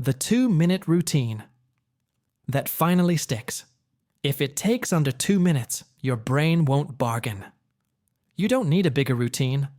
The 2-minute routine that finally sticks. If it takes under 2 minutes, your brain won't bargain. You don't need a bigger routine.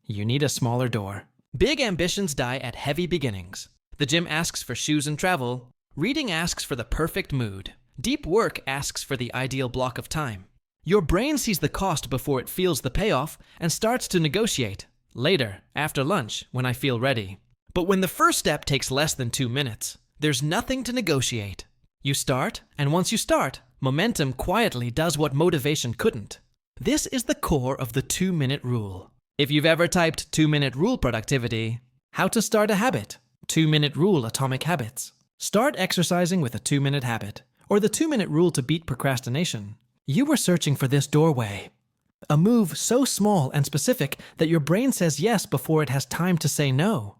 You need a smaller door. Big ambitions die at heavy beginnings. The gym asks for shoes and travel. Reading asks for the perfect mood. Deep work asks for the ideal block of time. Your brain sees the cost before it feels the payoff and starts to negotiate. Later, after lunch, when I feel ready. But when the first step takes less than 2 minutes, there's nothing to negotiate. You start, and once you start, momentum quietly does what motivation couldn't. This is the core of the 2-minute rule. If you've ever typed 2-minute rule productivity, how to start a habit, 2-minute rule atomic habits, start exercising with a 2-minute habit, or the 2-minute rule to beat procrastination, you were searching for this doorway. A move so small and specific that your brain says yes before it has time to say no.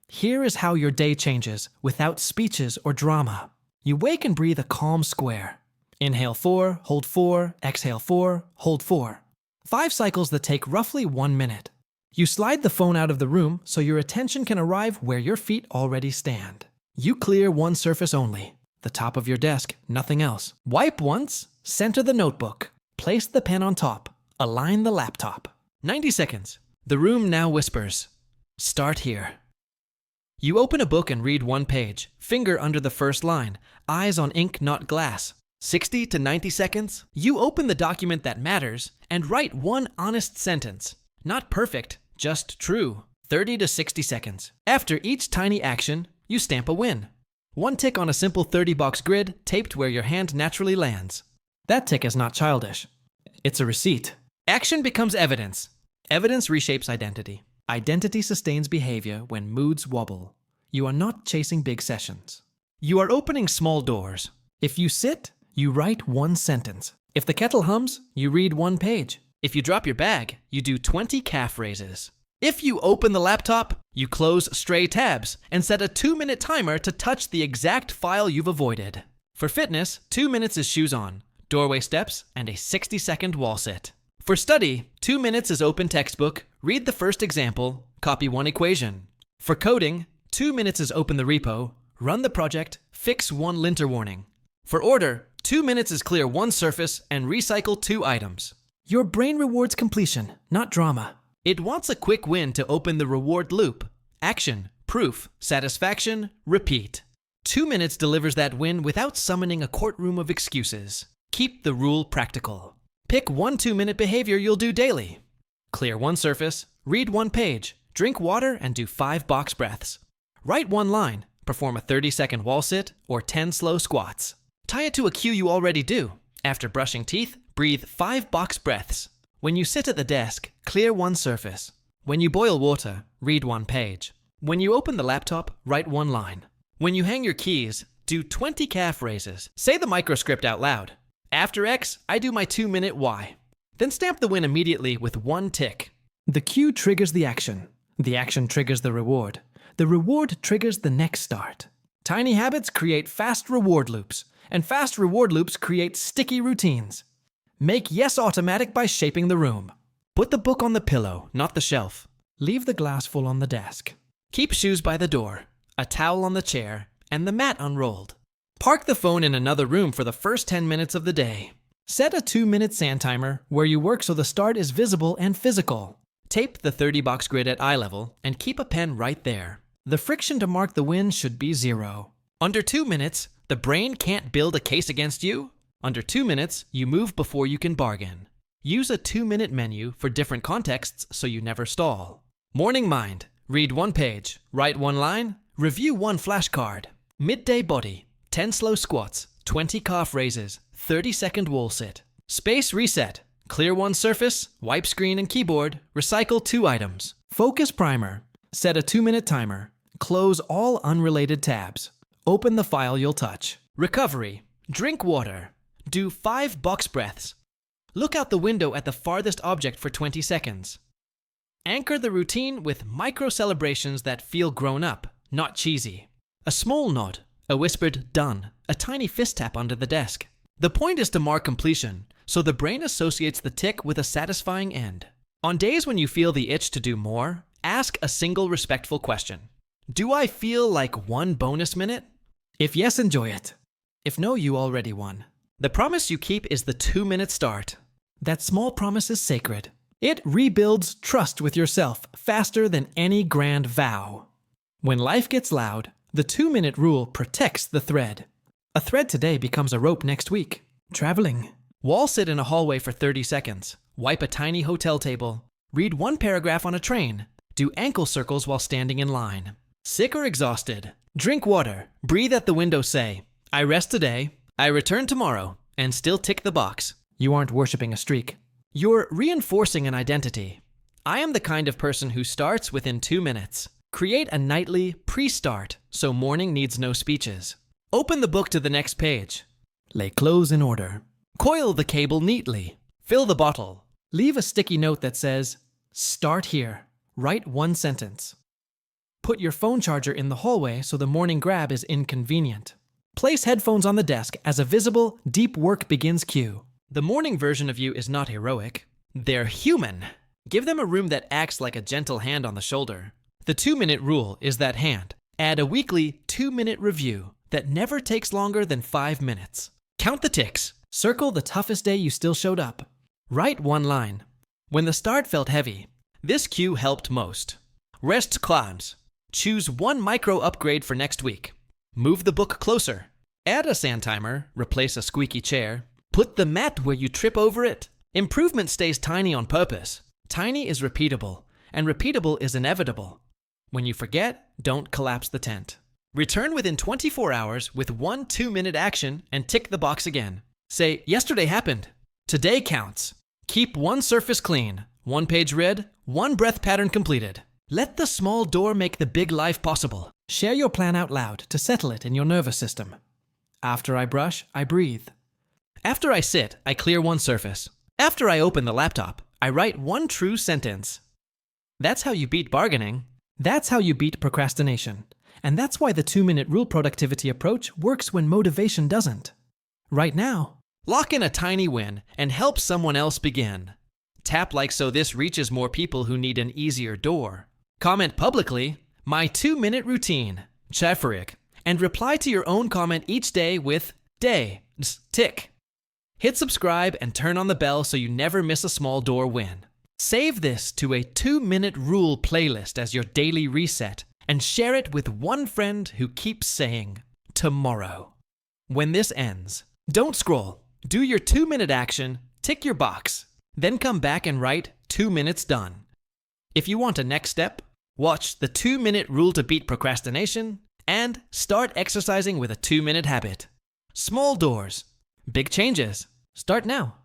Here is how your day changes without speeches or drama. You wake and breathe a calm square. Inhale 4, hold 4, exhale 4, hold 4. 5 cycles that take roughly 1 minute. You slide the phone out of the room so your attention can arrive where your feet already stand. You clear one surface only, the top of your desk, nothing else. Wipe once, center the notebook, place the pen on top, align the laptop. 90 seconds. The room now whispers. Start here. You open a book and read 1 page, finger under the first line, eyes on ink, not glass. 60 to 90 seconds. You open the document that matters and write 1 honest sentence. Not perfect, just true. 30 to 60 seconds. After each tiny action, you stamp a win. 1 tick on a simple 30-box grid taped where your hand naturally lands. That tick is not childish. It's a receipt. Action becomes evidence. Evidence reshapes identity. Identity sustains behavior when moods wobble. You are not chasing big sessions. You are opening small doors. If you sit, you write 1 sentence. If the kettle hums, you read 1 page. If you drop your bag, you do 20 calf raises. If you open the laptop, you close stray tabs and set a 2-minute timer to touch the exact file you've avoided. For fitness, 2 minutes is shoes on, doorway steps, and a 60-second wall sit. For study, 2 minutes is open textbook, read the first example, copy 1 equation. For coding, 2 minutes is open the repo, run the project, fix 1 linter warning. For order, 2 minutes is clear 1 surface and recycle 2 items. Your brain rewards completion, not drama. It wants a quick win to open the reward loop. Action, proof, satisfaction, repeat. 2 minutes delivers that win without summoning a courtroom of excuses. Keep the rule practical. Pick 1 2-minute behavior you'll do daily. Clear 1 surface, read 1 page, drink water and do 5 box breaths. Write 1 line, perform a 30-second wall sit or 10 slow squats. Tie it to a cue you already do. After brushing teeth, breathe 5 box breaths. When you sit at the desk, clear 1 surface. When you boil water, read 1 page. When you open the laptop, write 1 line. When you hang your keys, do 20 calf raises. Say the microscript out loud. After X, I do my 2-minute Y. Then stamp the win immediately with 1 tick. The cue triggers the action. The action triggers the reward. The reward triggers the next start. Tiny habits create fast reward loops, and fast reward loops create sticky routines. Make yes automatic by shaping the room. Put the book on the pillow, not the shelf. Leave the glass full on the desk. Keep shoes by the door, a towel on the chair, and the mat unrolled. Park the phone in another room for the first 10 minutes of the day. Set a 2-minute sand timer where you work so the start is visible and physical. Tape the 30-box grid at eye level and keep a pen right there. The friction to mark the win should be 0. Under 2 minutes, the brain can't build a case against you. Under 2 minutes, you move before you can bargain. Use a 2-minute menu for different contexts so you never stall. Morning mind. Read 1 page, write 1 line, review 1 flashcard. Midday body. 10 slow squats, 20 calf raises, 30-second wall sit. Space reset. Clear 1 surface, wipe screen and keyboard, recycle 2 items. Focus primer. Set a 2-minute timer. Close all unrelated tabs. Open the file you'll touch. Recovery. Drink water. Do 5 box breaths. Look out the window at the farthest object for 20 seconds. Anchor the routine with micro celebrations that feel grown up, not cheesy. A small nod, a whispered done, a tiny fist tap under the desk. The point is to mark completion, so the brain associates the tick with a satisfying end. On days when you feel the itch to do more, ask a single respectful question. Do I feel like one bonus minute? If yes, enjoy it. If no, you already won. The promise you keep is the 2-minute start. That small promise is sacred. It rebuilds trust with yourself faster than any grand vow. When life gets loud, the 2-minute rule protects the thread. A thread today becomes a rope next week. Traveling. Wall sit in a hallway for 30 seconds. Wipe a tiny hotel table. Read one paragraph on a train. Do ankle circles while standing in line. Sick or exhausted? Drink water. Breathe at the window, say, I rest today, I return tomorrow, and still tick the box. You aren't worshiping a streak. You're reinforcing an identity. I am the kind of person who starts within 2 minutes. Create a nightly pre-start so morning needs no speeches. Open the book to the next page. Lay clothes in order. Coil the cable neatly. Fill the bottle. Leave a sticky note that says, start here. Write one sentence. Put your phone charger in the hallway so the morning grab is inconvenient. Place headphones on the desk as a visible, deep work begins cue. The morning version of you is not heroic. They're human. Give them a room that acts like a gentle hand on the shoulder. The 2-minute rule is that hand. Add a weekly 2-minute review that never takes longer than 5 minutes. Count the ticks. Circle the toughest day you still showed up. Write one line. When the start felt heavy, this cue helped most. Rest climbs. Choose one micro upgrade for next week. Move the book closer. Add a sand timer, replace a squeaky chair. Put the mat where you trip over it. Improvement stays tiny on purpose. Tiny is repeatable, and repeatable is inevitable. When you forget, don't collapse the tent. Return within 24 hours with one 2-minute action and tick the box again. Say, yesterday happened. Today counts. Keep one surface clean, one page read, one breath pattern completed. Let the small door make the big life possible. Share your plan out loud to settle it in your nervous system. After I brush, I breathe. After I sit, I clear one surface. After I open the laptop, I write one true sentence. That's how you beat bargaining. That's how you beat procrastination. And that's why the 2-minute rule productivity approach works when motivation doesn't. Right now, lock in a tiny win and help someone else begin. Tap like so this reaches more people who need an easier door. Comment publicly, my 2-minute routine, Chafrik, and reply to your own comment each day with day, tick. Hit subscribe and turn on the bell so you never miss a small door win. Save this to a 2-minute rule playlist as your daily reset and share it with one friend who keeps saying, tomorrow. When this ends, don't scroll. Do your 2-minute action, tick your box, then come back and write 2 minutes done. If you want a next step, watch the 2-minute rule to beat procrastination and start exercising with a 2-minute habit. Small doors, big changes. Start now.